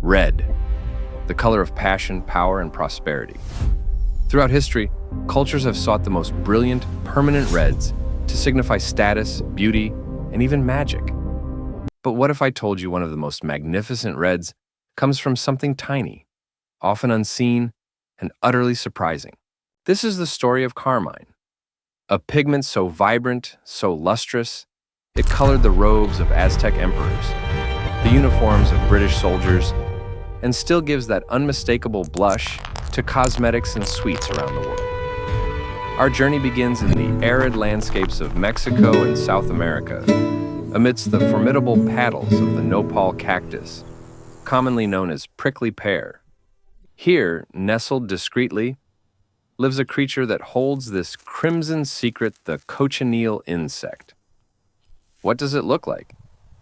Red, the color of passion, power, and prosperity. Throughout history, cultures have sought the most brilliant, permanent reds to signify status, beauty, and even magic. But what if I told you one of the most magnificent reds comes from something tiny, often unseen, and utterly surprising? This is the story of carmine, a pigment so vibrant, so lustrous, it colored the robes of Aztec emperors, the uniforms of British soldiers, and still gives that unmistakable blush to cosmetics and sweets around the world. Our journey begins in the arid landscapes of Mexico and South America, amidst the formidable petals of the nopal cactus, commonly known as prickly pear. Here, nestled discreetly, lives a creature that holds this crimson secret, the cochineal insect. What does it look like?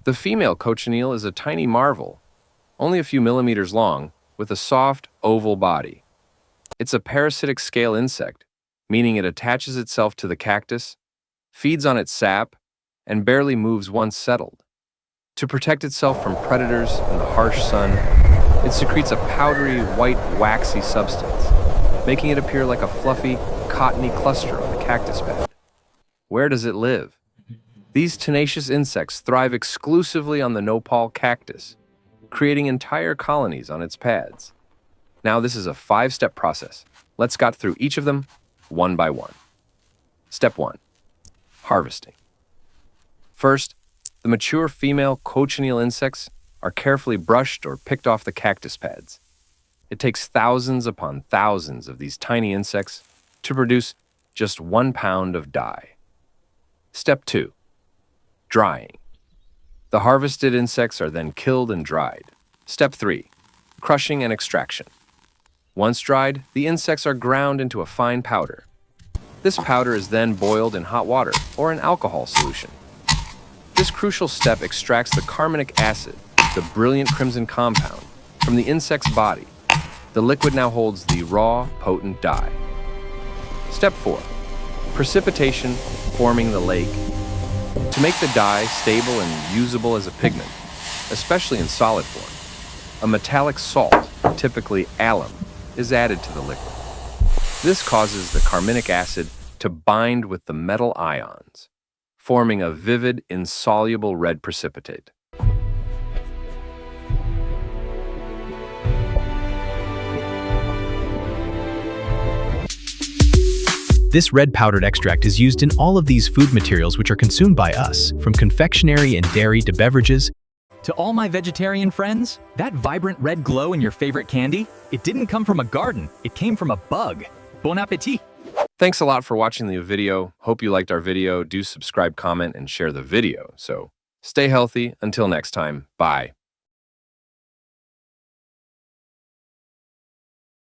The female cochineal is a tiny marvel, only a few millimeters long, with a soft, oval body. It's a parasitic scale insect, meaning it attaches itself to the cactus, feeds on its sap, and barely moves once settled. To protect itself from predators and the harsh sun, it secretes a powdery, white, waxy substance, making it appear like a fluffy, cottony cluster on the cactus pad. Where does it live? These tenacious insects thrive exclusively on the nopal cactus, creating entire colonies on its pads. Now, this is a 5-step process. Let's get through each of them one by one. Step 1. Harvesting. First, the mature female cochineal insects are carefully brushed or picked off the cactus pads. It takes thousands upon thousands of these tiny insects to produce just 1 pound of dye. Step 2. Drying. The harvested insects are then killed and dried. Step 3. Crushing and extraction. Once dried, the insects are ground into a fine powder. This powder is then boiled in hot water or an alcohol solution. This crucial step extracts the carminic acid, the brilliant crimson compound, from the insect's body. The liquid now holds the raw, potent dye. Step 4. Precipitation, forming the lake. To make the dye stable and usable as a pigment, especially in solid form, a metallic salt, typically alum, is added to the liquid. This causes the carminic acid to bind with the metal ions, forming a vivid, insoluble red precipitate. This red powdered extract is used in all of these food materials which are consumed by us, from confectionery and dairy to beverages. To all my vegetarian friends, that vibrant red glow in your favorite candy, it didn't come from a garden, it came from a bug. Bon appétit! Thanks a lot for watching the video. Hope you liked our video. Do subscribe, comment, and share the video. So stay healthy. Until next time, bye.